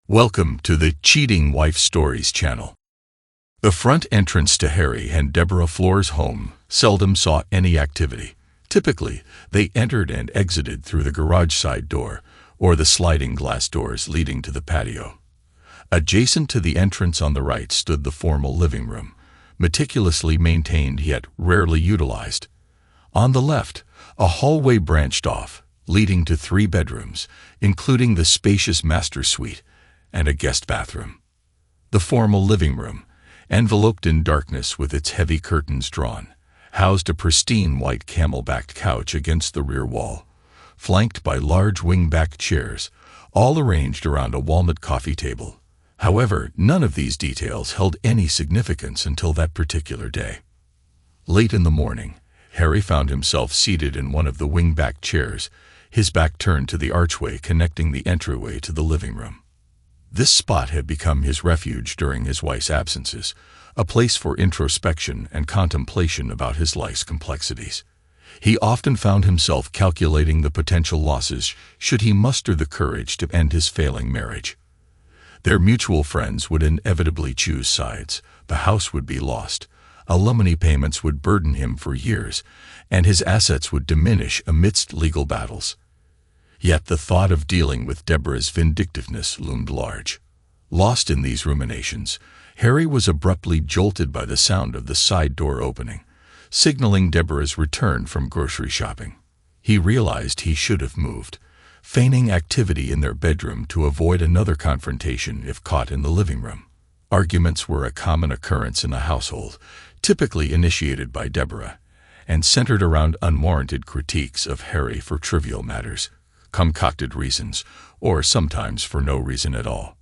Welcome to the Cheating Wife Stories channel. The front entrance to Harry and Deborah Floor's home seldom saw any activity. Typically, they entered and exited through the garage side door or the sliding glass doors leading to the patio. Adjacent to the entrance on the right stood the formal living room, meticulously maintained yet rarely utilized. On the left, a hallway branched off, leading to 3 bedrooms, including the spacious master suite and a guest bathroom. The formal living room, enveloped in darkness with its heavy curtains drawn, housed a pristine white camel-backed couch against the rear wall, flanked by large wing-back chairs, all arranged around a walnut coffee table. However, none of these details held any significance until that particular day. Late in the morning, Harry found himself seated in one of the wing-back chairs, his back turned to the archway connecting the entryway to the living room. This spot had become his refuge during his wife's absences, a place for introspection and contemplation about his life's complexities. He often found himself calculating the potential losses should he muster the courage to end his failing marriage. Their mutual friends would inevitably choose sides, the house would be lost, alimony payments would burden him for years, and his assets would diminish amidst legal battles. Yet the thought of dealing with Deborah's vindictiveness loomed large. Lost in these ruminations, Harry was abruptly jolted by the sound of the side door opening, signaling Deborah's return from grocery shopping. He realized he should have moved, feigning activity in their bedroom to avoid another confrontation if caught in the living room. Arguments were a common occurrence in the household, typically initiated by Deborah, and centered around unwarranted critiques of Harry for trivial matters, concocted reasons, or sometimes for no reason at all.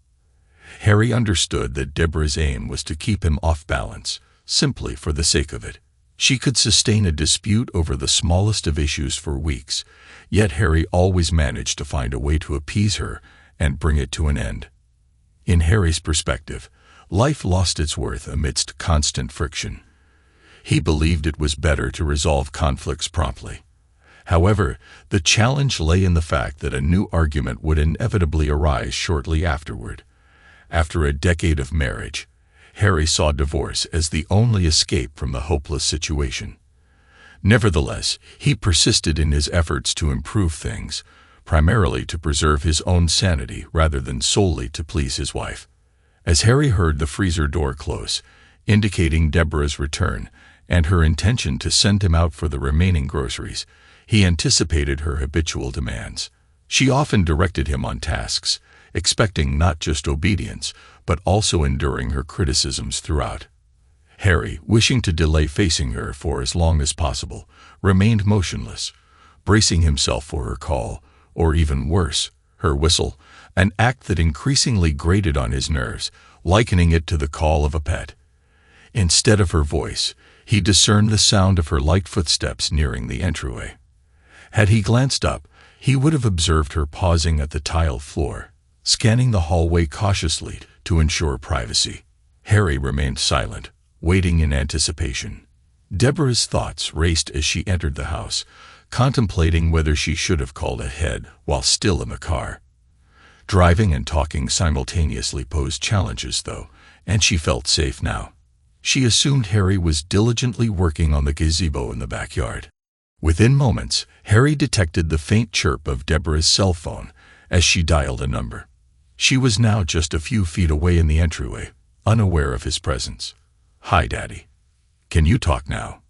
Harry understood that Deborah's aim was to keep him off balance, simply for the sake of it. She could sustain a dispute over the smallest of issues for weeks, yet Harry always managed to find a way to appease her and bring it to an end. In Harry's perspective, life lost its worth amidst constant friction. He believed it was better to resolve conflicts promptly. However, the challenge lay in the fact that a new argument would inevitably arise shortly afterward. After a decade of marriage, Harry saw divorce as the only escape from the hopeless situation. Nevertheless, he persisted in his efforts to improve things, primarily to preserve his own sanity rather than solely to please his wife. As Harry heard the freezer door close, indicating Deborah's return and her intention to send him out for the remaining groceries, he anticipated her habitual demands. She often directed him on tasks, expecting not just obedience, but also enduring her criticisms throughout. Harry, wishing to delay facing her for as long as possible, remained motionless, bracing himself for her call, or even worse, her whistle, an act that increasingly grated on his nerves, likening it to the call of a pet. Instead of her voice, he discerned the sound of her light footsteps nearing the entryway. Had he glanced up, he would have observed her pausing at the tiled floor, scanning the hallway cautiously to ensure privacy. Harry remained silent, waiting in anticipation. Deborah's thoughts raced as she entered the house, contemplating whether she should have called ahead while still in the car. Driving and talking simultaneously posed challenges, though, and she felt safe now. She assumed Harry was diligently working on the gazebo in the backyard. Within moments, Harry detected the faint chirp of Deborah's cell phone as she dialed a number. She was now just a few feet away in the entryway, unaware of his presence. "Hi, Daddy. Can you talk now?"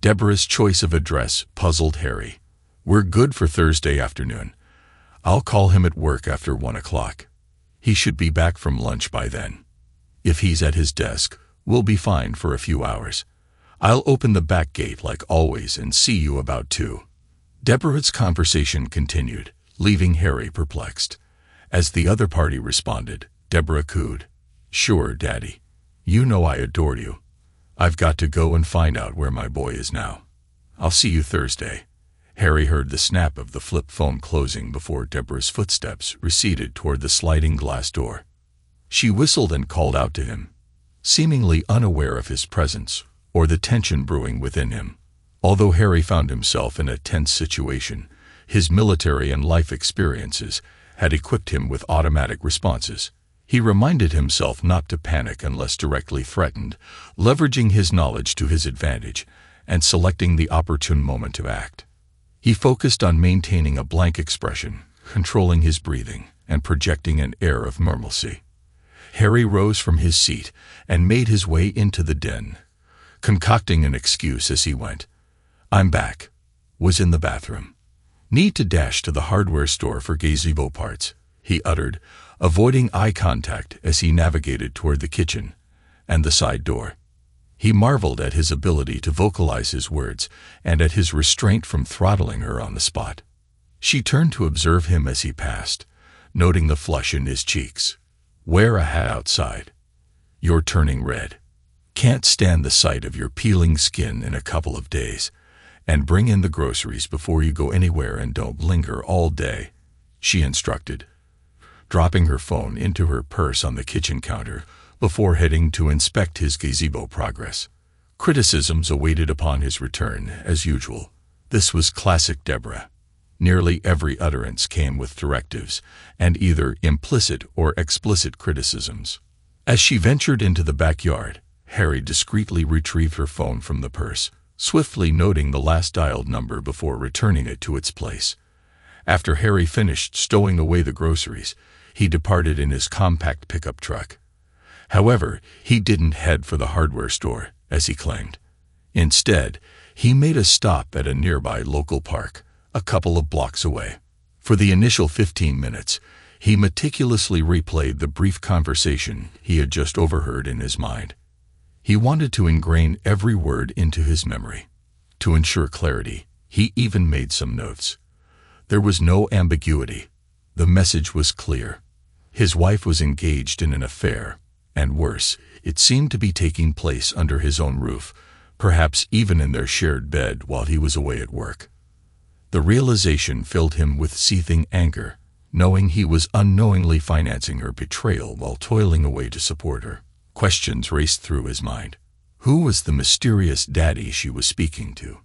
Deborah's choice of address puzzled Harry. "We're good for Thursday afternoon. I'll call him at work after 1 o'clock. He should be back from lunch by then. If he's at his desk, we'll be fine for a few hours. I'll open the back gate like always and see you about 2. Deborah's conversation continued, leaving Harry perplexed. As the other party responded, Deborah cooed, "Sure, Daddy. You know I adore you. I've got to go and find out where my boy is now. I'll see you Thursday." Harry heard the snap of the flip phone closing before Deborah's footsteps receded toward the sliding glass door. She whistled and called out to him, seemingly unaware of his presence or the tension brewing within him. Although Harry found himself in a tense situation, his military and life experiences had equipped him with automatic responses. He reminded himself not to panic unless directly threatened, leveraging his knowledge to his advantage and selecting the opportune moment to act. He focused on maintaining a blank expression, controlling his breathing, and projecting an air of normalcy. Harry rose from his seat and made his way into the den, concocting an excuse as he went. "I'm back. Was in the bathroom. Need to dash to the hardware store for gazebo parts," he uttered, avoiding eye contact as he navigated toward the kitchen and the side door. He marveled at his ability to vocalize his words and at his restraint from throttling her on the spot. She turned to observe him as he passed, noting the flush in his cheeks. "Wear a hat outside. You're turning red. Can't stand the sight of your peeling skin in a couple of days. And bring in the groceries before you go anywhere and don't linger all day," she instructed, dropping her phone into her purse on the kitchen counter before heading to inspect his gazebo progress. Criticisms awaited upon his return, as usual. This was classic Deborah. Nearly every utterance came with directives and either implicit or explicit criticisms. As she ventured into the backyard, Harry discreetly retrieved her phone from the purse, swiftly noting the last dialed number before returning it to its place. After Harry finished stowing away the groceries, he departed in his compact pickup truck. However, he didn't head for the hardware store, as he claimed. Instead, he made a stop at a nearby local park, a couple of blocks away. For the initial 15 minutes, he meticulously replayed the brief conversation he had just overheard in his mind. He wanted to ingrain every word into his memory. To ensure clarity, he even made some notes. There was no ambiguity. The message was clear. His wife was engaged in an affair, and worse, it seemed to be taking place under his own roof, perhaps even in their shared bed while he was away at work. The realization filled him with seething anger, knowing he was unknowingly financing her betrayal while toiling away to support her. Questions raced through his mind. Who was the mysterious daddy she was speaking to?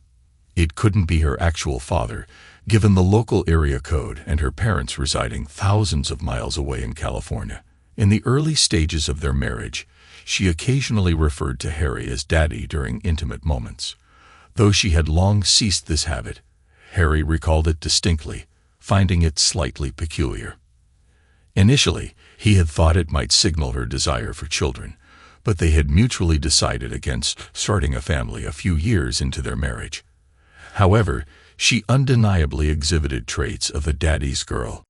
It couldn't be her actual father, given the local area code and her parents residing thousands of miles away in California. In the early stages of their marriage, she occasionally referred to Harry as daddy during intimate moments. Though she had long ceased this habit, Harry recalled it distinctly, finding it slightly peculiar. Initially, he had thought it might signal her desire for children, but they had mutually decided against starting a family a few years into their marriage. However, she undeniably exhibited traits of a daddy's girl.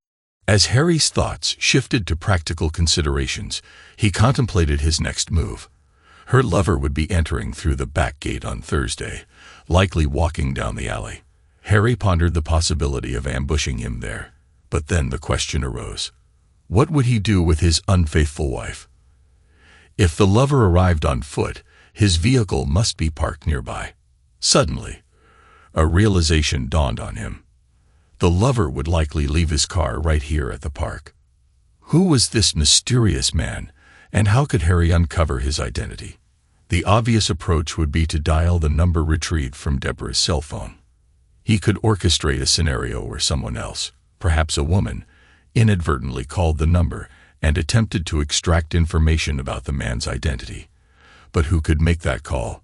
As Harry's thoughts shifted to practical considerations, he contemplated his next move. Her lover would be entering through the back gate on Thursday, likely walking down the alley. Harry pondered the possibility of ambushing him there, but then the question arose. What would he do with his unfaithful wife? If the lover arrived on foot, his vehicle must be parked nearby. Suddenly, a realization dawned on him. The lover would likely leave his car right here at the park. Who was this mysterious man, and how could Harry uncover his identity? The obvious approach would be to dial the number retrieved from Deborah's cell phone. He could orchestrate a scenario where someone else, perhaps a woman, inadvertently called the number and attempted to extract information about the man's identity. But who could make that call?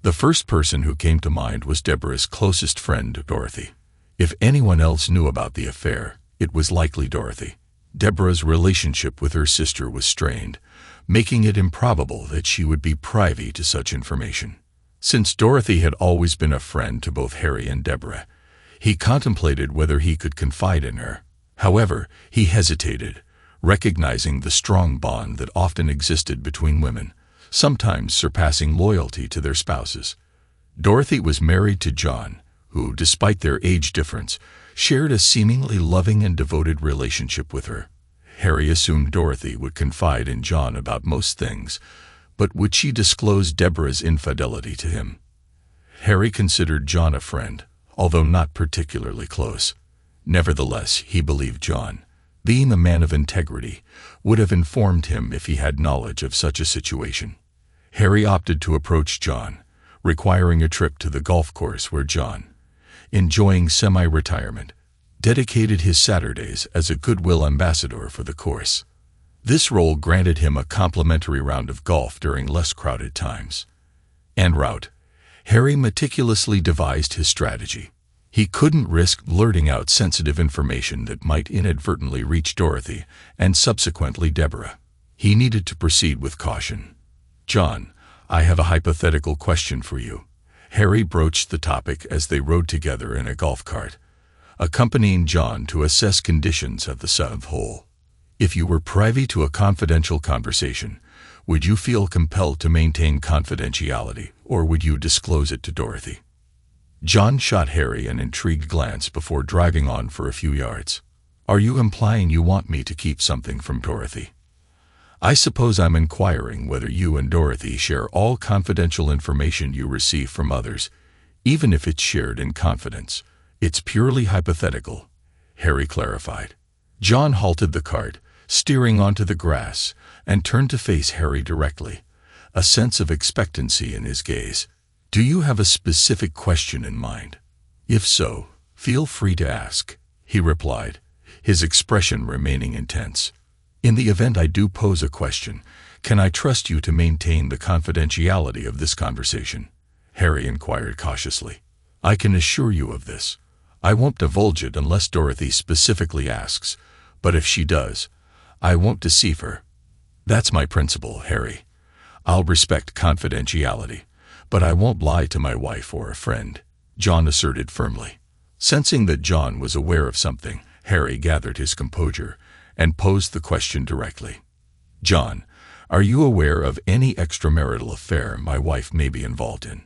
The first person who came to mind was Deborah's closest friend, Dorothy. If anyone else knew about the affair, it was likely Dorothy. Deborah's relationship with her sister was strained, making it improbable that she would be privy to such information. Since Dorothy had always been a friend to both Harry and Deborah, he contemplated whether he could confide in her. However, he hesitated, recognizing the strong bond that often existed between women, sometimes surpassing loyalty to their spouses. Dorothy was married to John, who, despite their age difference, shared a seemingly loving and devoted relationship with her. Harry assumed Dorothy would confide in John about most things, but would she disclose Deborah's infidelity to him? Harry considered John a friend, although not particularly close. Nevertheless, he believed John, being a man of integrity, would have informed him if he had knowledge of such a situation. Harry opted to approach John, requiring a trip to the golf course where John, enjoying semi-retirement, dedicated his Saturdays as a goodwill ambassador for the course. This role granted him a complimentary round of golf during less crowded times. En route, Harry meticulously devised his strategy. He couldn't risk blurting out sensitive information that might inadvertently reach Dorothy and subsequently Deborah. He needed to proceed with caution. "John, I have a hypothetical question for you." Harry broached the topic as they rode together in a golf cart, accompanying John to assess conditions at the 7th hole. "If you were privy to a confidential conversation, would you feel compelled to maintain confidentiality, or would you disclose it to Dorothy?" John shot Harry an intrigued glance before driving on for a few yards. "Are you implying you want me to keep something from Dorothy?" "I suppose I'm inquiring whether you and Dorothy share all confidential information you receive from others, even if it's shared in confidence. It's purely hypothetical," Harry clarified. John halted the cart, steering onto the grass, and turned to face Harry directly, a sense of expectancy in his gaze. "Do you have a specific question in mind? If so, feel free to ask," he replied, his expression remaining intense. "In the event I do pose a question, can I trust you to maintain the confidentiality of this conversation?" Harry inquired cautiously. "I can assure you of this. I won't divulge it unless Dorothy specifically asks, but if she does, I won't deceive her. That's my principle, Harry. I'll respect confidentiality, but I won't lie to my wife or a friend," John asserted firmly. Sensing that John was aware of something, Harry gathered his composure and posed the question directly. "John, are you aware of any extramarital affair my wife may be involved in?"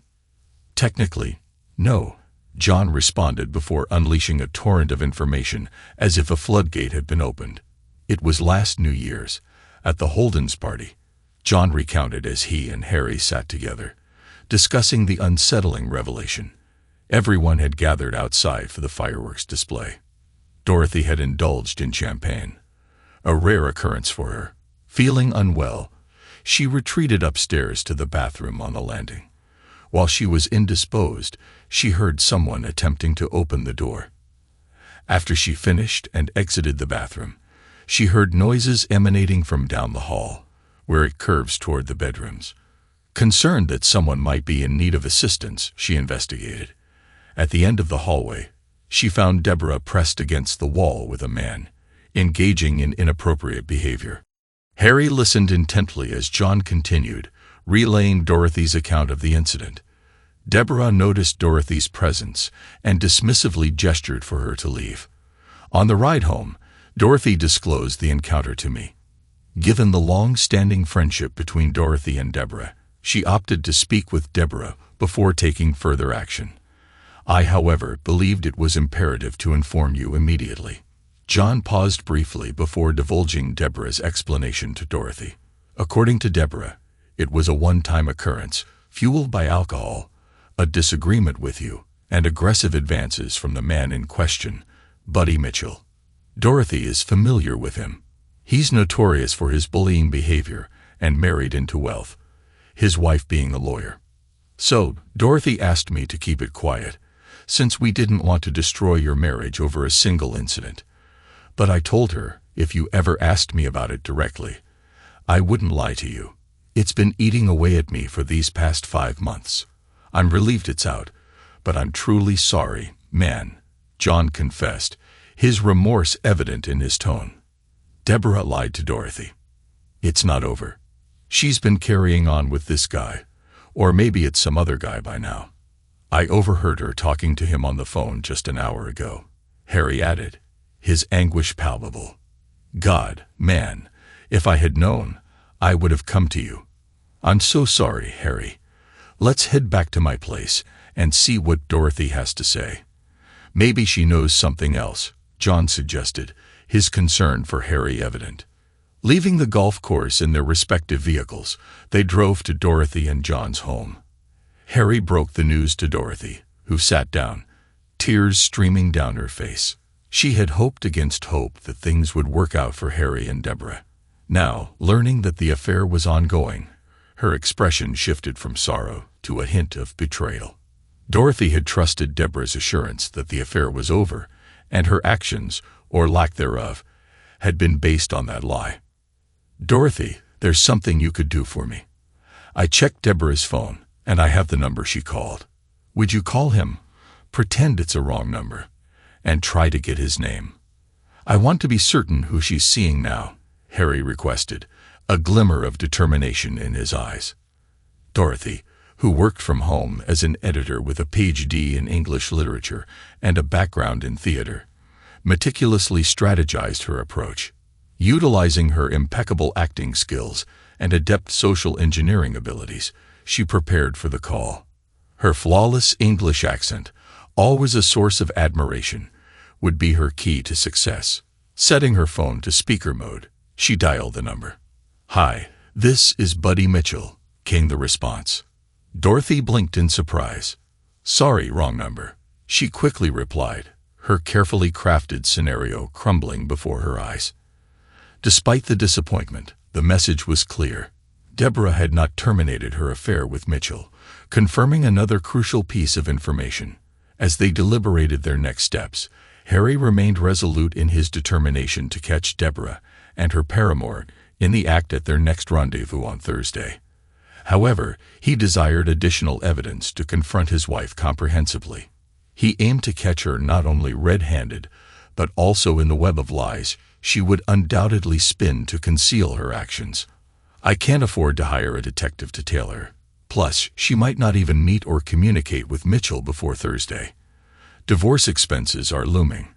"Technically, no," John responded before unleashing a torrent of information as if a floodgate had been opened. "It was last New Year's, at the Holden's party," John recounted as he and Harry sat together, discussing the unsettling revelation. Everyone had gathered outside for the fireworks display. Dorothy had indulged in champagne, a rare occurrence for her. Feeling unwell, she retreated upstairs to the bathroom on the landing. While she was indisposed, she heard someone attempting to open the door. After she finished and exited the bathroom, she heard noises emanating from down the hall, where it curves toward the bedrooms. Concerned that someone might be in need of assistance, she investigated. At the end of the hallway, she found Deborah pressed against the wall with a man, engaging in inappropriate behavior. Harry listened intently as John continued, relaying Dorothy's account of the incident. Deborah noticed Dorothy's presence and dismissively gestured for her to leave. On the ride home, Dorothy disclosed the encounter to me. Given the long-standing friendship between Dorothy and Deborah, she opted to speak with Deborah before taking further action. I, however, believed it was imperative to inform you immediately. John paused briefly before divulging Deborah's explanation to Dorothy. According to Deborah, it was a one-time occurrence, fueled by alcohol, a disagreement with you, and aggressive advances from the man in question, Buddy Mitchell. Dorothy is familiar with him. He's notorious for his bullying behavior and married into wealth, his wife being a lawyer. So, Dorothy asked me to keep it quiet, since we didn't want to destroy your marriage over a single incident. But I told her, if you ever asked me about it directly, I wouldn't lie to you. It's been eating away at me for these past 5 months. I'm relieved it's out, but I'm truly sorry, man, John confessed, his remorse evident in his tone. Deborah lied to Dorothy. It's not over. She's been carrying on with this guy, or maybe it's some other guy by now. I overheard her talking to him on the phone just an hour ago, Harry added, his anguish palpable. God, man, if I had known, I would have come to you. I'm so sorry, Harry. Let's head back to my place and see what Dorothy has to say. Maybe she knows something else, John suggested, his concern for Harry evident. Leaving the golf course in their respective vehicles, they drove to Dorothy and John's home. Harry broke the news to Dorothy, who sat down, tears streaming down her face. She had hoped against hope that things would work out for Harry and Deborah. Now, learning that the affair was ongoing, her expression shifted from sorrow to a hint of betrayal. Dorothy had trusted Deborah's assurance that the affair was over, and her actions, or lack thereof, had been based on that lie. "Dorothy, there's something you could do for me. I checked Deborah's phone, and I have the number she called. Would you call him? Pretend it's a wrong number, and try to get his name. I want to be certain who she's seeing now," Harry requested, a glimmer of determination in his eyes. Dorothy, who worked from home as an editor with a Ph.D. in English literature and a background in theater, meticulously strategized her approach. Utilizing her impeccable acting skills and adept social engineering abilities, she prepared for the call. Her flawless English accent, always a source of admiration, would be her key to success. Setting her phone to speaker mode, she dialed the number. "Hi, this is Buddy Mitchell," came the response. Dorothy blinked in surprise. "Sorry, wrong number," she quickly replied, her carefully crafted scenario crumbling before her eyes. Despite the disappointment, the message was clear. Deborah had not terminated her affair with Mitchell, confirming another crucial piece of information. As they deliberated their next steps, Harry remained resolute in his determination to catch Deborah and her paramour in the act at their next rendezvous on Thursday. However, he desired additional evidence to confront his wife comprehensively. He aimed to catch her not only red-handed, but also in the web of lies she would undoubtedly spin to conceal her actions. "I can't afford to hire a detective to tail her. Plus, she might not even meet or communicate with Mitchell before Thursday. Divorce expenses are looming,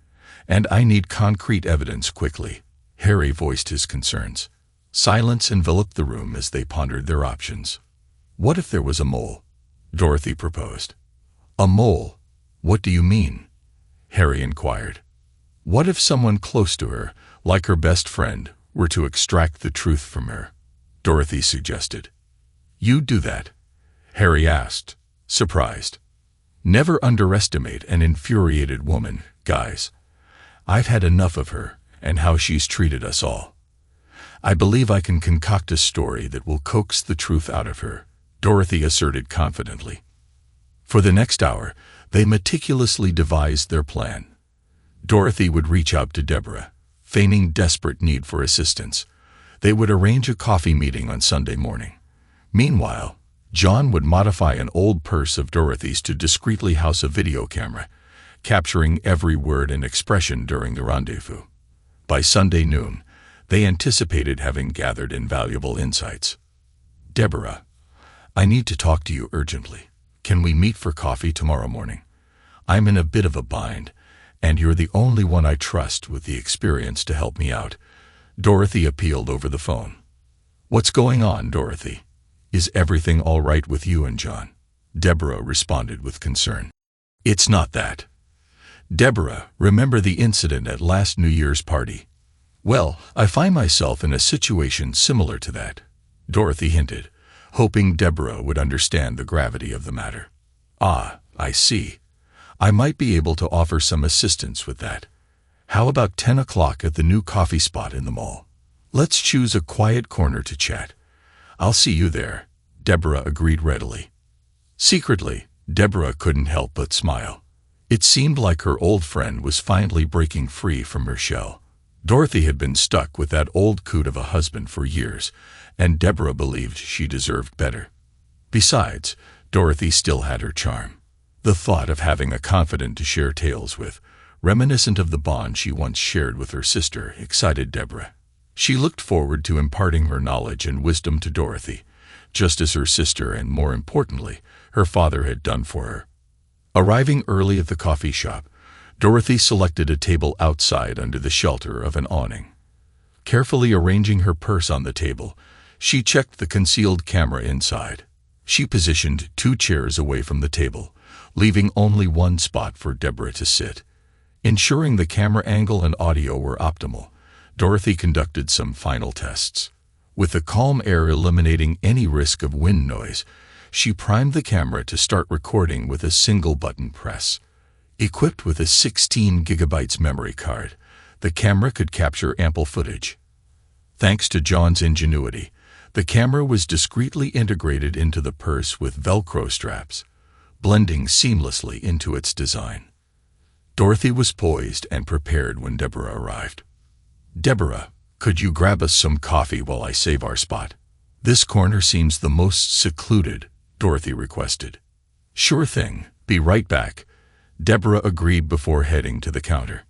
and I need concrete evidence quickly." Harry voiced his concerns. Silence enveloped the room as they pondered their options. "What if there was a mole?" Dorothy proposed. "A mole? What do you mean?" Harry inquired. "What if someone close to her, like her best friend, were to extract the truth from her?" Dorothy suggested. "You'd do that?" Harry asked, surprised. "Never underestimate an infuriated woman, guys. I've had enough of her and how she's treated us all. I believe I can concoct a story that will coax the truth out of her," Dorothy asserted confidently. For the next hour, they meticulously devised their plan. Dorothy would reach out to Deborah, feigning desperate need for assistance. They would arrange a coffee meeting on Sunday morning. Meanwhile, John would modify an old purse of Dorothy's to discreetly house a video camera, capturing every word and expression during the rendezvous. By Sunday noon, they anticipated having gathered invaluable insights. "Deborah, I need to talk to you urgently. Can we meet for coffee tomorrow morning? I'm in a bit of a bind, and you're the only one I trust with the experience to help me out," Dorothy appealed over the phone. "What's going on, Dorothy? Is everything all right with you and John?" Deborah responded with concern. "It's not that. Deborah, remember the incident at last New Year's party? Well, I find myself in a situation similar to that," Dorothy hinted, hoping Deborah would understand the gravity of the matter. "Ah, I see. I might be able to offer some assistance with that. How about 10 o'clock at the new coffee spot in the mall? Let's choose a quiet corner to chat. I'll see you there," Deborah agreed readily. Secretly, Deborah couldn't help but smile. It seemed like her old friend was finally breaking free from her shell. Dorothy had been stuck with that old coot of a husband for years, and Deborah believed she deserved better. Besides, Dorothy still had her charm. The thought of having a confidant to share tales with, reminiscent of the bond she once shared with her sister, excited Deborah. She looked forward to imparting her knowledge and wisdom to Dorothy, just as her sister and, more importantly, her father had done for her. Arriving early at the coffee shop, Dorothy selected a table outside under the shelter of an awning. Carefully arranging her purse on the table, she checked the concealed camera inside. She positioned 2 chairs away from the table, leaving only one spot for Deborah to sit. Ensuring the camera angle and audio were optimal, Dorothy conducted some final tests. With the calm air eliminating any risk of wind noise, she primed the camera to start recording with a single button press. Equipped with a 16 gigabytes memory card, the camera could capture ample footage. Thanks to John's ingenuity, the camera was discreetly integrated into the purse with Velcro straps, blending seamlessly into its design. Dorothy was poised and prepared when Deborah arrived. "Deborah, Could you grab us some coffee while I save our spot? This corner seems the most secluded, Dorothy requested. Sure thing, be right back, Deborah agreed before heading to the counter.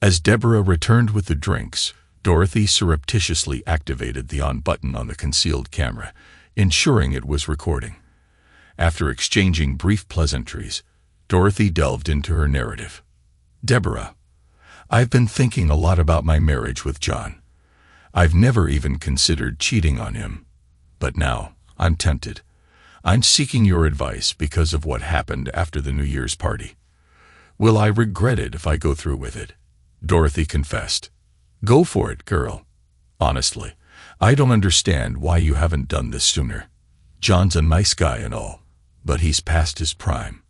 As Deborah returned with the drinks, Dorothy surreptitiously activated the on button on the concealed camera, ensuring it was recording. After exchanging brief pleasantries, Dorothy delved into her narrative. Deborah, I've been thinking a lot about my marriage with John. I've never even considered cheating on him. But now, I'm tempted. I'm seeking your advice because of what happened after the New Year's party. Will I regret it if I go through with it? Dorothy confessed. Go for it, girl. Honestly, I don't understand why you haven't done this sooner. John's a nice guy and all, but he's past his prime.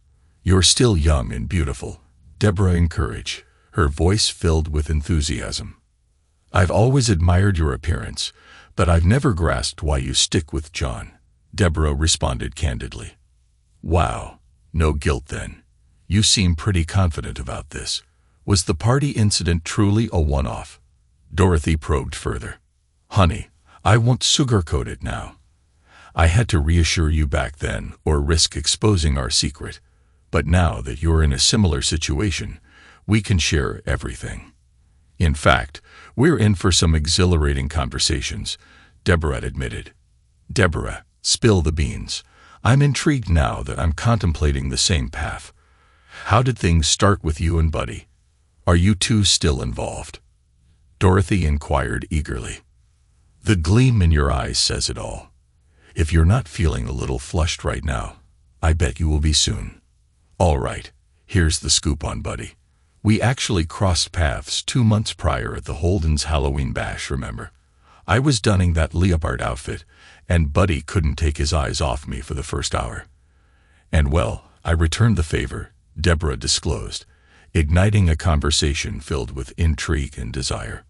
You're still young and beautiful, Deborah encouraged, her voice filled with enthusiasm. I've always admired your appearance, but I've never grasped why you stick with John, Deborah responded candidly. Wow, no guilt then. You seem pretty confident about this. Was the party incident truly a one-off? Dorothy probed further. Honey, I won't sugarcoat it now. I had to reassure you back then or risk exposing our secret. But now that you're in a similar situation, we can share everything. In fact, we're in for some exhilarating conversations, Deborah admitted. Deborah, spill the beans. I'm intrigued now that I'm contemplating the same path. How did things start with you and Buddy? Are you two still involved? Dorothy inquired eagerly. The gleam in your eyes says it all. If you're not feeling a little flushed right now, I bet you will be soon. All right, here's the scoop on Buddy. We actually crossed paths 2 months prior at the Holden's Halloween bash, remember? I was donning that leopard outfit, and Buddy couldn't take his eyes off me for the first hour. And well, I returned the favor, Deborah disclosed, igniting a conversation filled with intrigue and desire.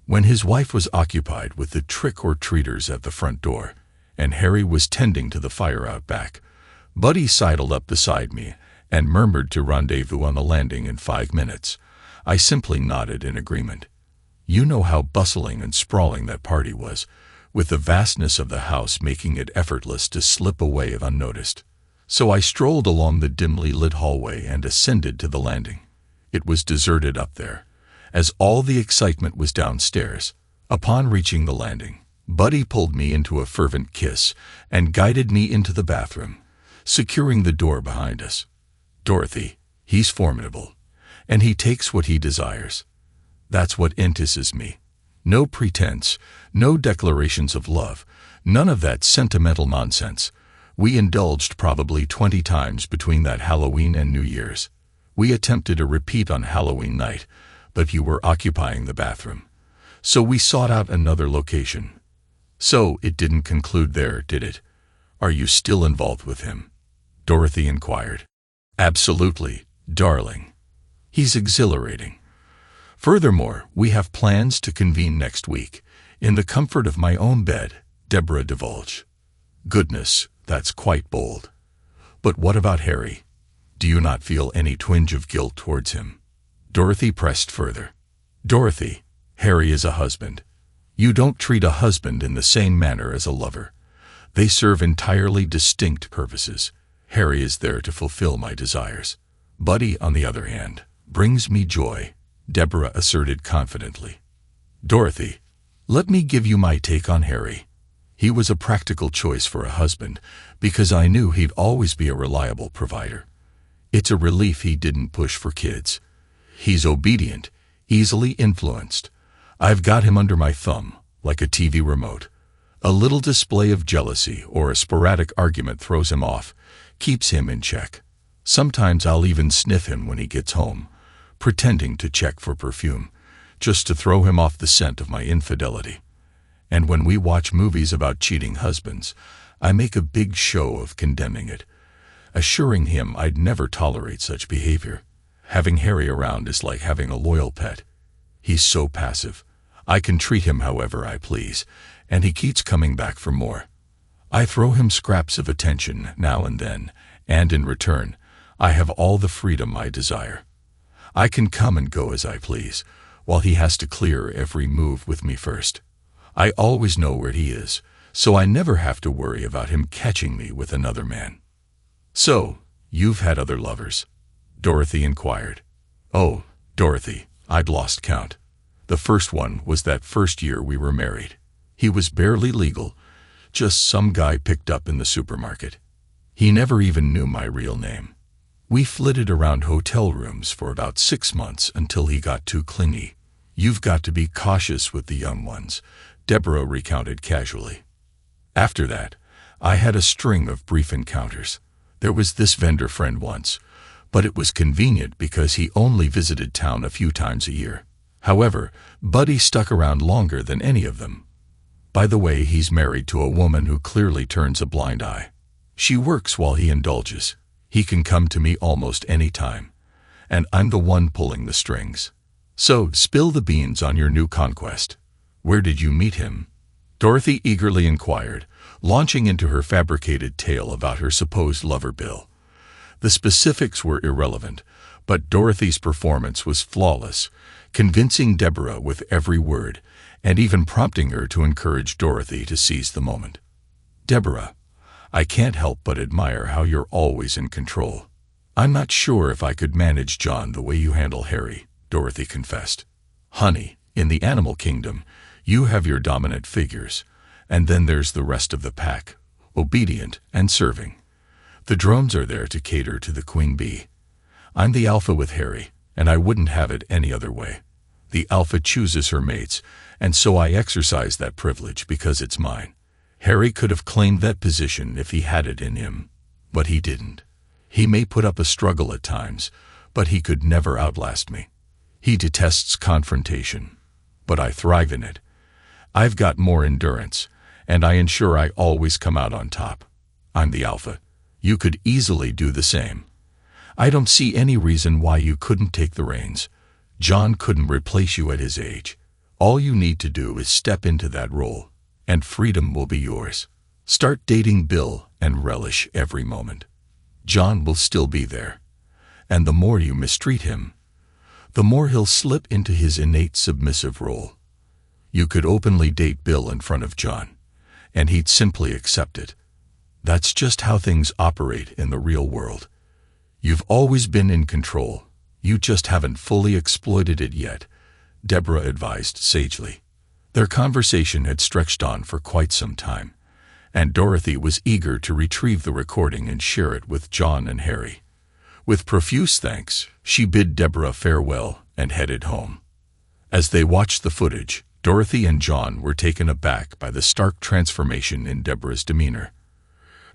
When his wife was occupied with the trick-or-treaters at the front door, and Harry was tending to the fire out back, Buddy sidled up beside me and murmured to rendezvous on the landing in 5 minutes. I simply nodded in agreement. You know how bustling and sprawling that party was, with the vastness of the house making it effortless to slip away unnoticed. So I strolled along the dimly lit hallway and ascended to the landing. It was deserted up there, as all the excitement was downstairs. Upon reaching the landing, Buddy pulled me into a fervent kiss and guided me into the bathroom, securing the door behind us. Dorothy, he's formidable, and he takes what he desires. That's what entices me. No pretense, no declarations of love, none of that sentimental nonsense. We indulged probably 20 times between that Halloween and New Year's. We attempted a repeat on Halloween night, but you were occupying the bathroom. So we sought out another location. So it didn't conclude there, did it? Are you still involved with him? Dorothy inquired. Absolutely, darling. He's exhilarating. Furthermore, we have plans to convene next week, in the comfort of my own bed, Deborah divulged. Goodness, that's quite bold. But what about Harry? Do you not feel any twinge of guilt towards him? Dorothy pressed further. Dorothy, Harry is a husband. You don't treat a husband in the same manner as a lover. They serve entirely distinct purposes. Harry is there to fulfill my desires. Buddy, on the other hand, brings me joy, Deborah asserted confidently. Dorothy, let me give you my take on Harry. He was a practical choice for a husband because I knew he'd always be a reliable provider. It's a relief he didn't push for kids. He's obedient, easily influenced. I've got him under my thumb, like a TV remote. A little display of jealousy or a sporadic argument throws him off, keeps him in check. Sometimes I'll even sniff him when he gets home, pretending to check for perfume, just to throw him off the scent of my infidelity. And when we watch movies about cheating husbands, I make a big show of condemning it, assuring him I'd never tolerate such behavior. Having Harry around is like having a loyal pet. He's so passive. I can treat him however I please, and he keeps coming back for more. I throw him scraps of attention now and then, and in return, I have all the freedom I desire. I can come and go as I please, while he has to clear every move with me first. I always know where he is, so I never have to worry about him catching me with another man." "So, you've had other lovers?" Dorothy inquired. "Oh, Dorothy, I'd lost count. The first one was that first year we were married. He was barely legal, just some guy picked up in the supermarket. He never even knew my real name. We flitted around hotel rooms for about 6 months until he got too clingy. You've got to be cautious with the young ones," Deborah recounted casually. "After that, I had a string of brief encounters. There was this vendor friend once, but it was convenient because he only visited town a few times a year. However, Buddy stuck around longer than any of them. By the way, he's married to a woman who clearly turns a blind eye. She works while he indulges. He can come to me almost any time, and I'm the one pulling the strings. So, spill the beans on your new conquest. Where did you meet him?" Dorothy eagerly inquired, launching into her fabricated tale about her supposed lover Bill. The specifics were irrelevant, but Dorothy's performance was flawless, convincing Deborah with every word, and even prompting her to encourage Dorothy to seize the moment. "Deborah, I can't help but admire how you're always in control. I'm not sure if I could manage John the way you handle Harry," Dorothy confessed. "Honey, in the animal kingdom, you have your dominant figures, and then there's the rest of the pack, obedient and serving. The drones are there to cater to the queen bee. I'm the alpha with Harry, and I wouldn't have it any other way. The alpha chooses her mates, and so I exercise that privilege because it's mine. Harry could have claimed that position if he had it in him, but he didn't. He may put up a struggle at times, but he could never outlast me. He detests confrontation, but I thrive in it. I've got more endurance, and I ensure I always come out on top. I'm the alpha. You could easily do the same. I don't see any reason why you couldn't take the reins. John couldn't replace you at his age. All you need to do is step into that role, and freedom will be yours. Start dating Bill and relish every moment. John will still be there, and the more you mistreat him, the more he'll slip into his innate submissive role. You could openly date Bill in front of John, and he'd simply accept it. That's just how things operate in the real world. You've always been in control. You just haven't fully exploited it yet," Deborah advised sagely. Their conversation had stretched on for quite some time, and Dorothy was eager to retrieve the recording and share it with John and Harry. With profuse thanks, she bid Deborah farewell and headed home. As they watched the footage, Dorothy and John were taken aback by the stark transformation in Deborah's demeanor.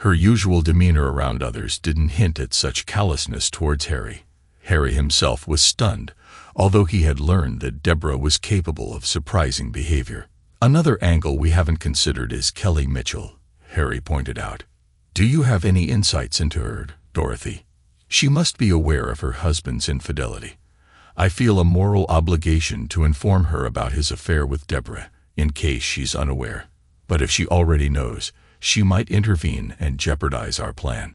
Her usual demeanor around others didn't hint at such callousness towards Harry. Harry himself was stunned, although he had learned that Deborah was capable of surprising behavior. "Another angle we haven't considered is Kelly Mitchell," Harry pointed out. "Do you have any insights into her, Dorothy? She must be aware of her husband's infidelity. I feel a moral obligation to inform her about his affair with Deborah, in case she's unaware. But if she already knows, she might intervene and jeopardize our plan."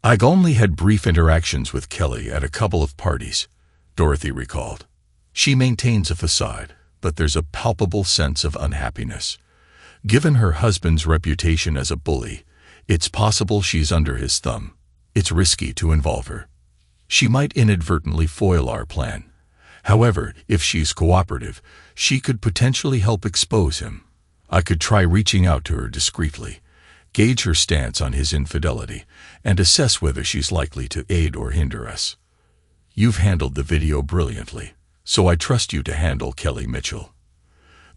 "I've only had brief interactions with Kelly at a couple of parties," Dorothy recalled. "She maintains a facade, but there's a palpable sense of unhappiness. Given her husband's reputation as a bully, it's possible she's under his thumb. It's risky to involve her. She might inadvertently foil our plan. However, if she's cooperative, she could potentially help expose him. I could try reaching out to her discreetly, gauge her stance on his infidelity, and assess whether she's likely to aid or hinder us. You've handled the video brilliantly, so I trust you to handle Kelly Mitchell.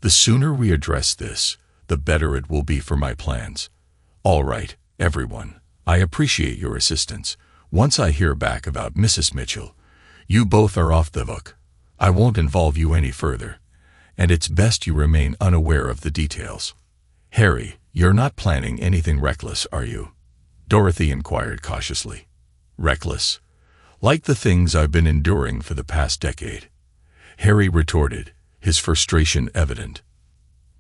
The sooner we address this, the better it will be for my plans. All right, everyone, I appreciate your assistance. Once I hear back about Mrs. Mitchell, you both are off the hook. I won't involve you any further, and it's best you remain unaware of the details. Harry, you're not planning anything reckless, are you?" Dorothy inquired cautiously. "Reckless? Like the things I've been enduring for the past decade," Harry retorted, his frustration evident.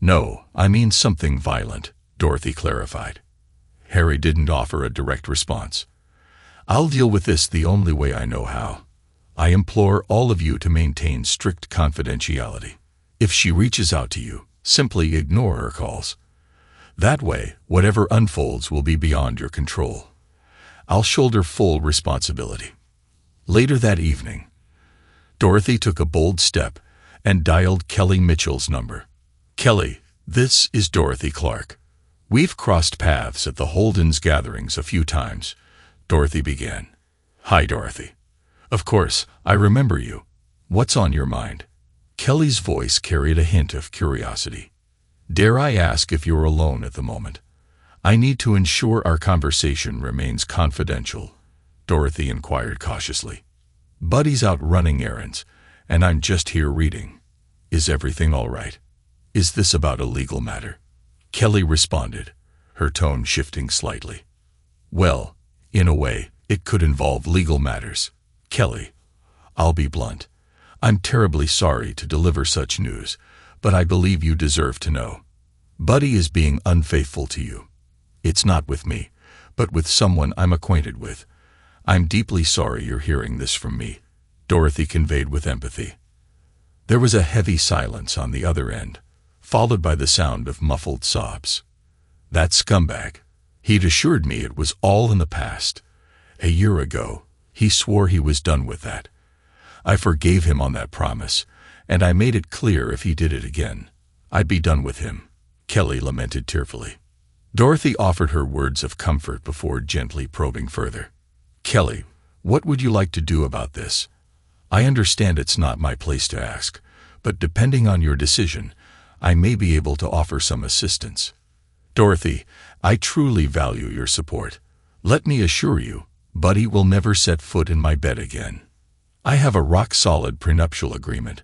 "No, I mean something violent," Dorothy clarified. Harry didn't offer a direct response. "I'll deal with this the only way I know how. I implore all of you to maintain strict confidentiality. If she reaches out to you, Simply ignore her calls. That way, whatever unfolds will be beyond your control. I'll shoulder full responsibility. Later that evening, Dorothy took a bold step and dialed Kelly Mitchell's number. "Kelly, this is Dorothy Clark. We've crossed paths at the Holden's gatherings a few times," Dorothy began. "Hi, Dorothy. Of course, I remember you. What's on your mind?" Kelly's voice carried a hint of curiosity. "Dare I ask if you're alone at the moment? I need to ensure our conversation remains confidential," Dorothy inquired cautiously. "Buddy's out running errands, and I'm just here reading. Is everything all right? Is this about a legal matter?" Kelly responded, her tone shifting slightly. "Well, in a way, it could involve legal matters. Kelly, I'll be blunt. I'm terribly sorry to deliver such news, but I believe you deserve to know. Buddy is being unfaithful to you. It's not with me, but with someone I'm acquainted with. I'm deeply sorry you're hearing this from me," Dorothy conveyed with empathy. There was a heavy silence on the other end, followed by the sound of muffled sobs. "That scumbag. He'd assured me it was all in the past. A year ago, he swore he was done with that. I forgave him on that promise, and I made it clear if he did it again, I'd be done with him," Kelly lamented tearfully. Dorothy offered her words of comfort before gently probing further. "Kelly, what would you like to do about this? I understand it's not my place to ask, but depending on your decision, I may be able to offer some assistance." "Dorothy, I truly value your support. Let me assure you, Buddy will never set foot in my bed again. I have a rock-solid prenuptial agreement,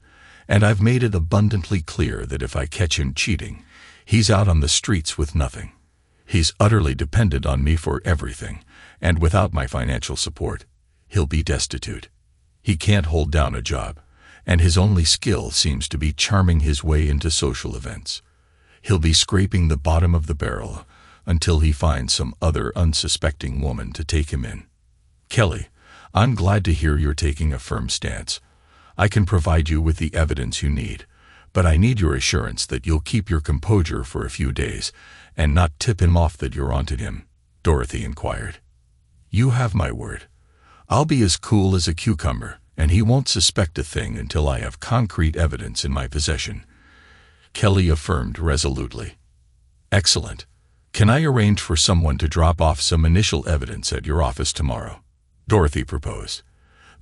and I've made it abundantly clear that if I catch him cheating, he's out on the streets with nothing. He's utterly dependent on me for everything, and without my financial support, he'll be destitute. He can't hold down a job, and his only skill seems to be charming his way into social events. He'll be scraping the bottom of the barrel until he finds some other unsuspecting woman to take him in. Kelly, I'm glad to hear you're taking a firm stance. I can provide you with the evidence you need, but I need your assurance that you'll keep your composure for a few days and not tip him off that you're onto him," Dorothy inquired. "You have my word. I'll be as cool as a cucumber, and he won't suspect a thing until I have concrete evidence in my possession," Kelly affirmed resolutely. "Excellent. Can I arrange for someone to drop off some initial evidence at your office tomorrow?" Dorothy proposed.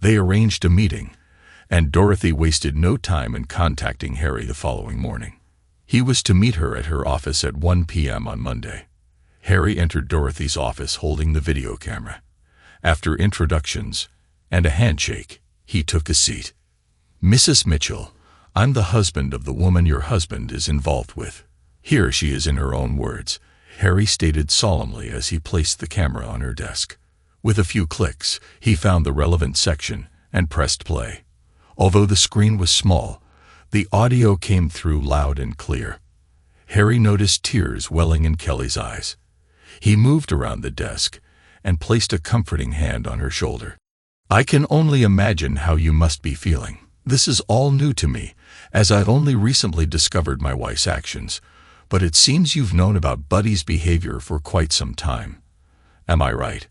They arranged a meeting, and Dorothy wasted no time in contacting Harry the following morning. He was to meet her at her office at 1 p.m. on Monday. Harry entered Dorothy's office holding the video camera. After introductions and a handshake, he took a seat. "Mrs. Mitchell, I'm the husband of the woman your husband is involved with. Here she is in her own words," Harry stated solemnly as he placed the camera on her desk. With a few clicks, he found the relevant section and pressed play. Although the screen was small, the audio came through loud and clear. Harry noticed tears welling in Kelly's eyes. He moved around the desk and placed a comforting hand on her shoulder. "I can only imagine how you must be feeling. This is all new to me, as I've only recently discovered my wife's actions, but it seems you've known about Buddy's behavior for quite some time. Am I right?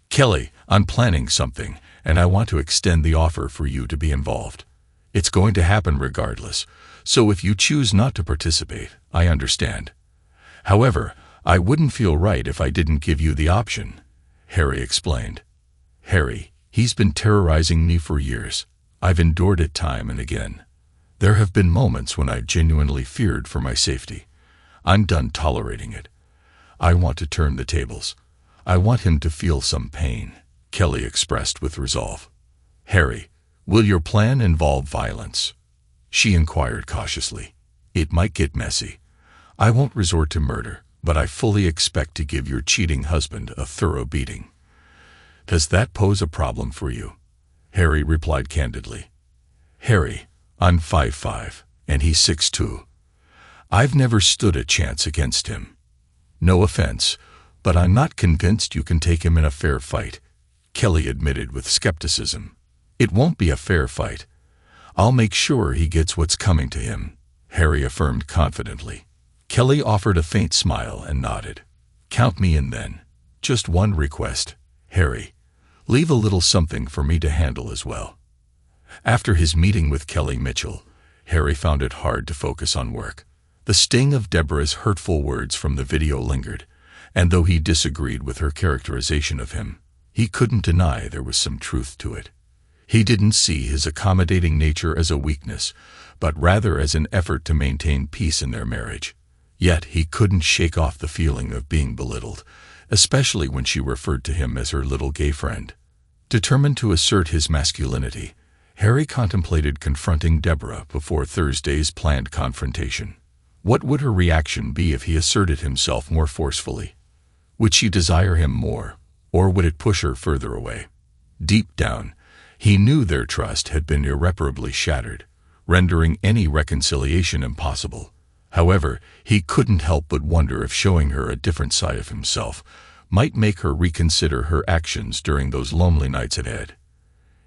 Kelly, I'm planning something, and I want to extend the offer for you to be involved. It's going to happen regardless, so if you choose not to participate, I understand. However, I wouldn't feel right if I didn't give you the option," Harry explained. "Harry, he's been terrorizing me for years. I've endured it time and again. There have been moments when I genuinely feared for my safety. I'm done tolerating it. I want to turn the tables. I want him to feel some pain," Kelly expressed with resolve. "Harry, will your plan involve violence?" she inquired cautiously. "It might get messy. I won't resort to murder, but I fully expect to give your cheating husband a thorough beating." "Does that pose a problem for you?" Harry replied candidly. "Harry, I'm 5'5", and he's 6'2". I've never stood a chance against him. No offense, but I'm not convinced you can take him in a fair fight," Kelly admitted with skepticism. "It won't be a fair fight. I'll make sure he gets what's coming to him," Harry affirmed confidently. Kelly offered a faint smile and nodded. "Count me in then. Just one request, Harry. Leave a little something for me to handle as well." After his meeting with Kelly Mitchell, Harry found it hard to focus on work. The sting of Deborah's hurtful words from the video lingered, and though he disagreed with her characterization of him, he couldn't deny there was some truth to it. He didn't see his accommodating nature as a weakness, but rather as an effort to maintain peace in their marriage. Yet he couldn't shake off the feeling of being belittled, especially when she referred to him as her little gay friend. Determined to assert his masculinity, Harry contemplated confronting Deborah before Thursday's planned confrontation. What would her reaction be if he asserted himself more forcefully? Would she desire him more, or would it push her further away? Deep down, he knew their trust had been irreparably shattered, rendering any reconciliation impossible. However, he couldn't help but wonder if showing her a different side of himself might make her reconsider her actions during those lonely nights ahead.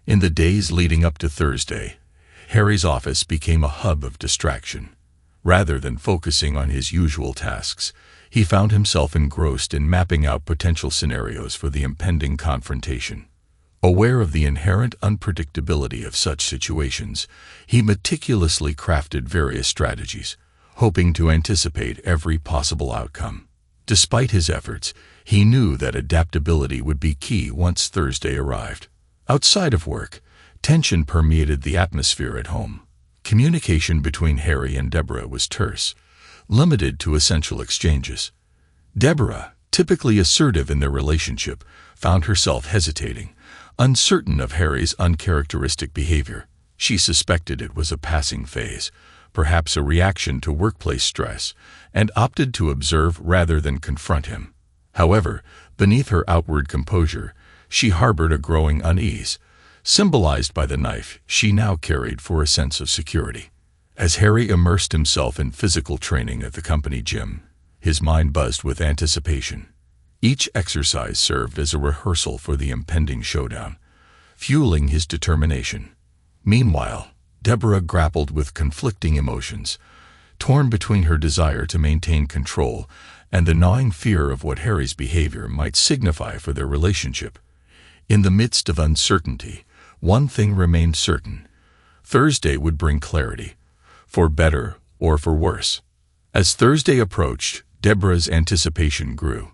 In the days leading up to Thursday, Harry's office became a hub of distraction. Rather than focusing on his usual tasks, he found himself engrossed in mapping out potential scenarios for the impending confrontation. Aware of the inherent unpredictability of such situations, he meticulously crafted various strategies, hoping to anticipate every possible outcome. Despite his efforts, he knew that adaptability would be key once Thursday arrived. Outside of work, tension permeated the atmosphere at home. Communication between Harry and Deborah was terse, limited to essential exchanges. Deborah, typically assertive in their relationship, found herself hesitating, uncertain of Harry's uncharacteristic behavior. She suspected it was a passing phase, perhaps a reaction to workplace stress, and opted to observe rather than confront him. However, beneath her outward composure, she harbored a growing unease, symbolized by the knife she now carried for a sense of security. As Harry immersed himself in physical training at the company gym, his mind buzzed with anticipation. Each exercise served as a rehearsal for the impending showdown, fueling his determination. Meanwhile, Deborah grappled with conflicting emotions, torn between her desire to maintain control and the gnawing fear of what Harry's behavior might signify for their relationship. In the midst of uncertainty, one thing remained certain: Thursday would bring clarity, for better or for worse. As Thursday approached, Deborah's anticipation grew.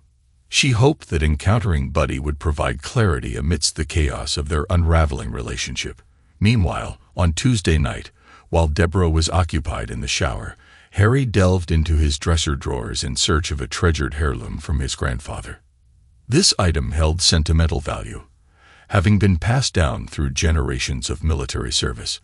She hoped that encountering Buddy would provide clarity amidst the chaos of their unraveling relationship. Meanwhile, on Tuesday night, while Deborah was occupied in the shower, Harry delved into his dresser drawers in search of a treasured heirloom from his grandfather. This item held sentimental value, having been passed down through generations of military service.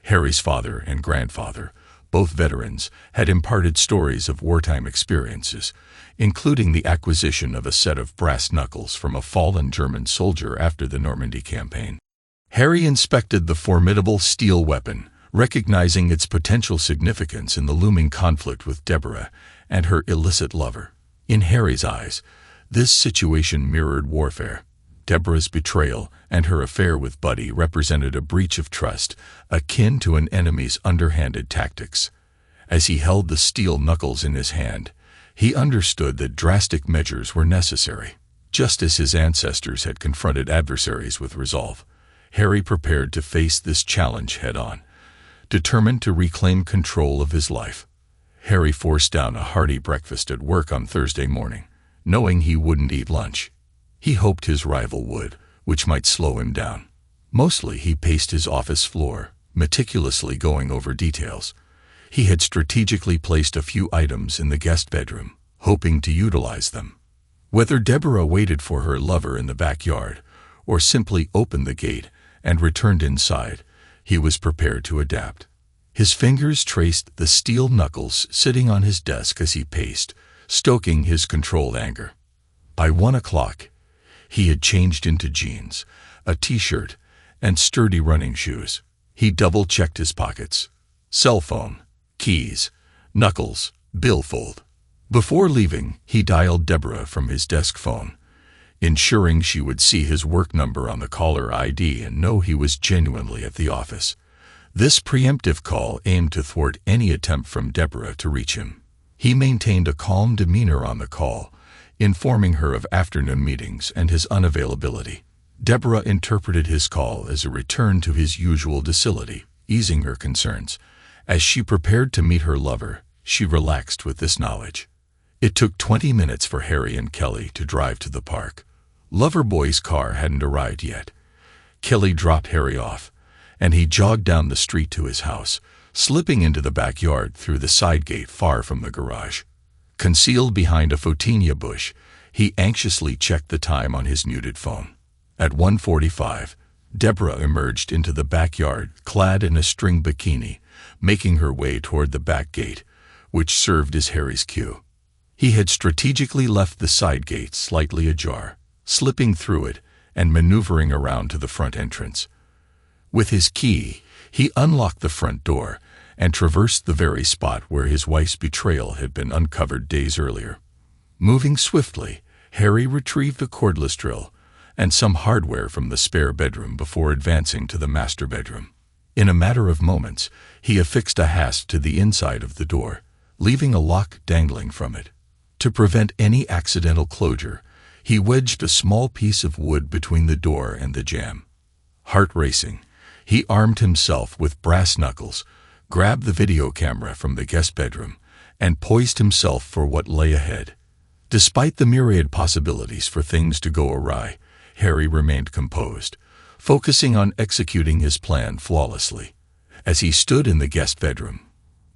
Harry's father and grandfather, both veterans, had imparted stories of wartime experiences, including the acquisition of a set of brass knuckles from a fallen German soldier after the Normandy campaign. Harry inspected the formidable steel weapon, recognizing its potential significance in the looming conflict with Deborah and her illicit lover. In Harry's eyes, this situation mirrored warfare. Deborah's betrayal and her affair with Buddy represented a breach of trust, akin to an enemy's underhanded tactics. As he held the steel knuckles in his hand, he understood that drastic measures were necessary. Just as his ancestors had confronted adversaries with resolve, Harry prepared to face this challenge head-on, determined to reclaim control of his life. Harry forced down a hearty breakfast at work on Thursday morning, knowing he wouldn't eat lunch. He hoped his rival would, which might slow him down. Mostly he paced his office floor, meticulously going over details. He had strategically placed a few items in the guest bedroom, hoping to utilize them. Whether Deborah waited for her lover in the backyard, or simply opened the gate and returned inside, he was prepared to adapt. His fingers traced the steel knuckles sitting on his desk as he paced, stoking his controlled anger. By 1 o'clock, he had changed into jeans, a t-shirt, and sturdy running shoes. He double-checked his pockets. Cell phone, keys, knuckles, billfold. Before leaving, he dialed Deborah from his desk phone, ensuring she would see his work number on the caller ID and know he was genuinely at the office. This preemptive call aimed to thwart any attempt from Deborah to reach him. He maintained a calm demeanor on the call, informing her of afternoon meetings and his unavailability. Deborah interpreted his call as a return to his usual docility, easing her concerns. As she prepared to meet her lover, she relaxed with this knowledge. It took 20 minutes for Harry and Kelly to drive to the park. Loverboy's car hadn't arrived yet. Kelly dropped Harry off, and he jogged down the street to his house, slipping into the backyard through the side gate far from the garage. Concealed behind a photinia bush, he anxiously checked the time on his muted phone. At 1:45, Deborah emerged into the backyard clad in a string bikini, making her way toward the back gate, which served as Harry's cue. He had strategically left the side gate slightly ajar, slipping through it and maneuvering around to the front entrance. With his key, he unlocked the front door and traversed the very spot where his wife's betrayal had been uncovered days earlier. Moving swiftly, Harry retrieved a cordless drill and some hardware from the spare bedroom before advancing to the master bedroom. In a matter of moments, he affixed a hasp to the inside of the door, leaving a lock dangling from it. To prevent any accidental closure, he wedged a small piece of wood between the door and the jamb. Heart racing, he armed himself with brass knuckles, grabbed the video camera from the guest bedroom, and poised himself for what lay ahead. Despite the myriad possibilities for things to go awry, Harry remained composed, focusing on executing his plan flawlessly. As he stood in the guest bedroom,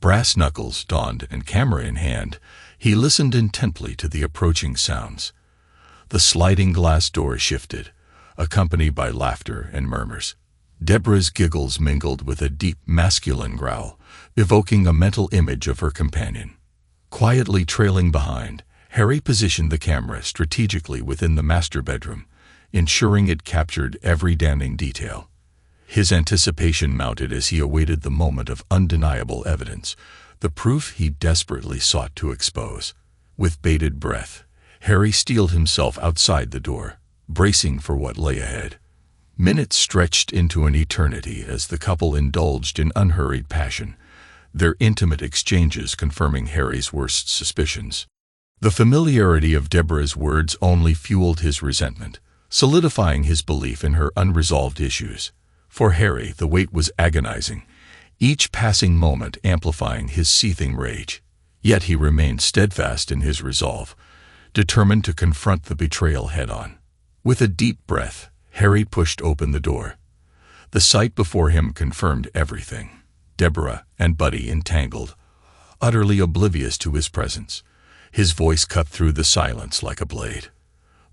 brass knuckles donned and camera in hand, he listened intently to the approaching sounds. The sliding glass door shifted, accompanied by laughter and murmurs. Deborah's giggles mingled with a deep masculine growl, evoking a mental image of her companion. Quietly trailing behind, Harry positioned the camera strategically within the master bedroom, ensuring it captured every damning detail. His anticipation mounted as he awaited the moment of undeniable evidence, the proof he desperately sought to expose. With bated breath, Harry steeled himself outside the door, bracing for what lay ahead. Minutes stretched into an eternity as the couple indulged in unhurried passion, their intimate exchanges confirming Harry's worst suspicions. The familiarity of Deborah's words only fueled his resentment, solidifying his belief in her unresolved issues. For Harry, the wait was agonizing, each passing moment amplifying his seething rage. Yet he remained steadfast in his resolve, determined to confront the betrayal head-on. With a deep breath, Harry pushed open the door. The sight before him confirmed everything. Deborah and Buddy entangled, utterly oblivious to his presence. His voice cut through the silence like a blade.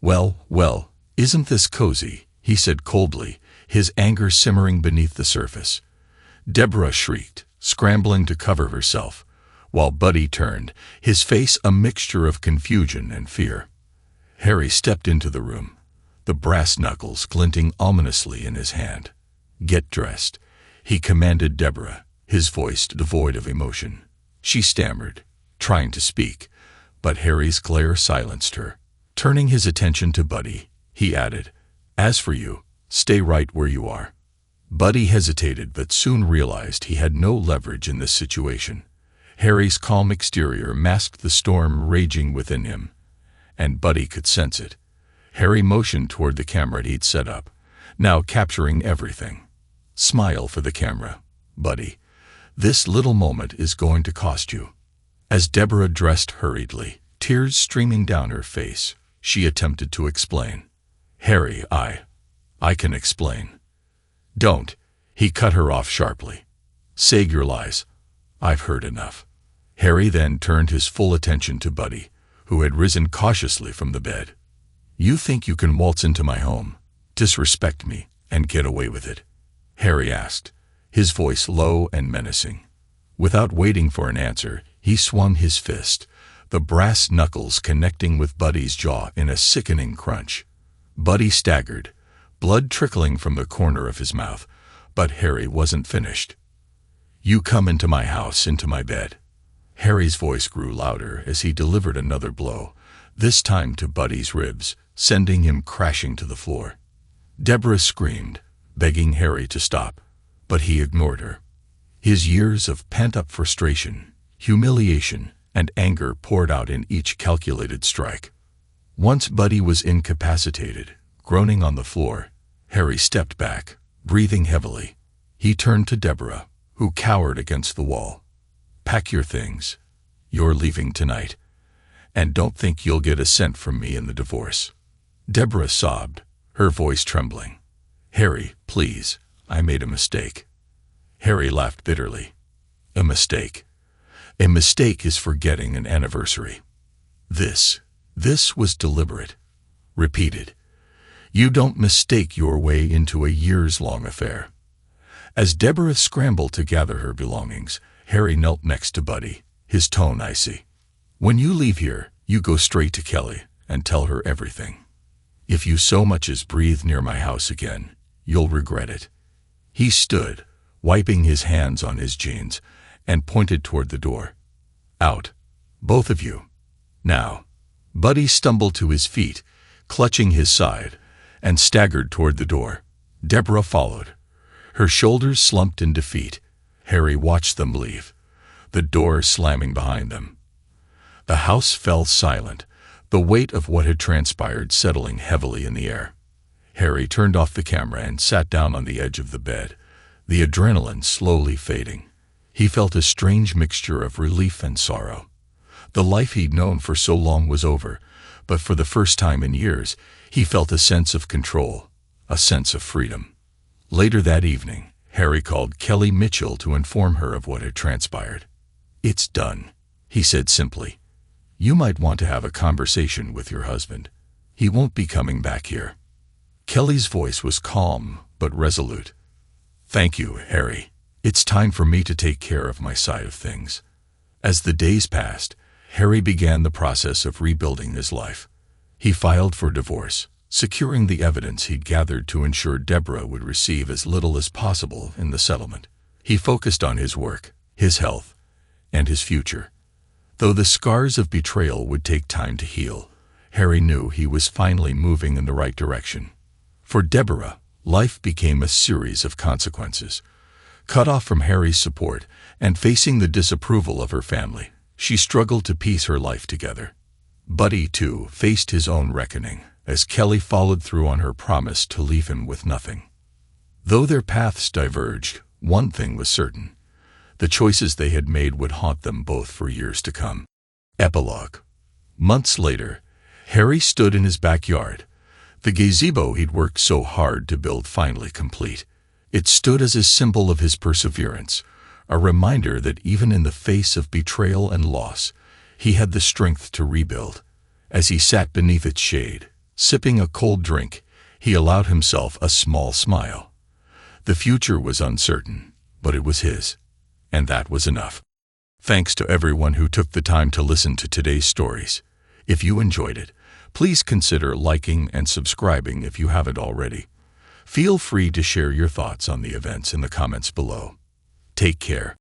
Well, isn't this cozy?" he said coldly, his anger simmering beneath the surface. Deborah shrieked, scrambling to cover herself, while Buddy turned, his face a mixture of confusion and fear. Harry stepped into the room, the brass knuckles glinting ominously in his hand. "Get dressed," he commanded Deborah, his voice devoid of emotion. She stammered, trying to speak, but Harry's glare silenced her. Turning his attention to Buddy, he added, "As for you, stay right where you are." Buddy hesitated but soon realized he had no leverage in this situation. Harry's calm exterior masked the storm raging within him, and Buddy could sense it. Harry motioned toward the camera he'd set up, now capturing everything. "Smile for the camera, Buddy. This little moment is going to cost you." As Deborah dressed hurriedly, tears streaming down her face, she attempted to explain. "Harry, I can explain." "Don't," he cut her off sharply. "Say your lies. I've heard enough." Harry then turned his full attention to Buddy, who had risen cautiously from the bed. "You think you can waltz into my home, disrespect me, and get away with it?" Harry asked, his voice low and menacing. Without waiting for an answer, he swung his fist, the brass knuckles connecting with Buddy's jaw in a sickening crunch. Buddy staggered, blood trickling from the corner of his mouth, but Harry wasn't finished. "You come into my house, into my bed." Harry's voice grew louder as he delivered another blow, this time to Buddy's ribs, sending him crashing to the floor. Deborah screamed, begging Harry to stop, but he ignored her. His years of pent-up frustration, humiliation, and anger poured out in each calculated strike. Once Buddy was incapacitated, groaning on the floor, Harry stepped back, breathing heavily. He turned to Deborah, who cowered against the wall. "Pack your things. You're leaving tonight. And don't think you'll get a cent from me in the divorce." Deborah sobbed, her voice trembling. "Harry, please, I made a mistake." Harry laughed bitterly. "A mistake? A mistake is forgetting an anniversary. This was deliberate. Repeated. You don't mistake your way into a years-long affair." As Deborah scrambled to gather her belongings, Harry knelt next to Buddy, his tone icy. "When you leave here, you go straight to Kelly and tell her everything. If you so much as breathe near my house again, you'll regret it." He stood, wiping his hands on his jeans, and pointed toward the door. "Out, both of you. Now." Buddy stumbled to his feet, clutching his side, and staggered toward the door. Deborah followed. Her shoulders slumped in defeat. Harry watched them leave, the door slamming behind them. The house fell silent, the weight of what had transpired settling heavily in the air. Harry turned off the camera and sat down on the edge of the bed, the adrenaline slowly fading. He felt a strange mixture of relief and sorrow. The life he'd known for so long was over, but for the first time in years, he felt a sense of control, a sense of freedom. Later that evening, Harry called Kelly Mitchell to inform her of what had transpired. "It's done," he said simply. "You might want to have a conversation with your husband. He won't be coming back here." Kelly's voice was calm but resolute. "Thank you, Harry. It's time for me to take care of my side of things." As the days passed, Harry began the process of rebuilding his life. He filed for divorce, securing the evidence he'd gathered to ensure Deborah would receive as little as possible in the settlement. He focused on his work, his health, and his future. Though the scars of betrayal would take time to heal, Harry knew he was finally moving in the right direction. For Deborah, life became a series of consequences. Cut off from Harry's support and facing the disapproval of her family, she struggled to piece her life together. Buddy, too, faced his own reckoning, as Kelly followed through on her promise to leave him with nothing. Though their paths diverged, one thing was certain. The choices they had made would haunt them both for years to come. Epilogue. Months later, Harry stood in his backyard, the gazebo he'd worked so hard to build finally complete. It stood as a symbol of his perseverance, a reminder that even in the face of betrayal and loss, he had the strength to rebuild. As he sat beneath its shade, sipping a cold drink, he allowed himself a small smile. The future was uncertain, but it was his, and that was enough. Thanks to everyone who took the time to listen to today's stories. If you enjoyed it, please consider liking and subscribing if you haven't already. Feel free to share your thoughts on the events in the comments below. Take care.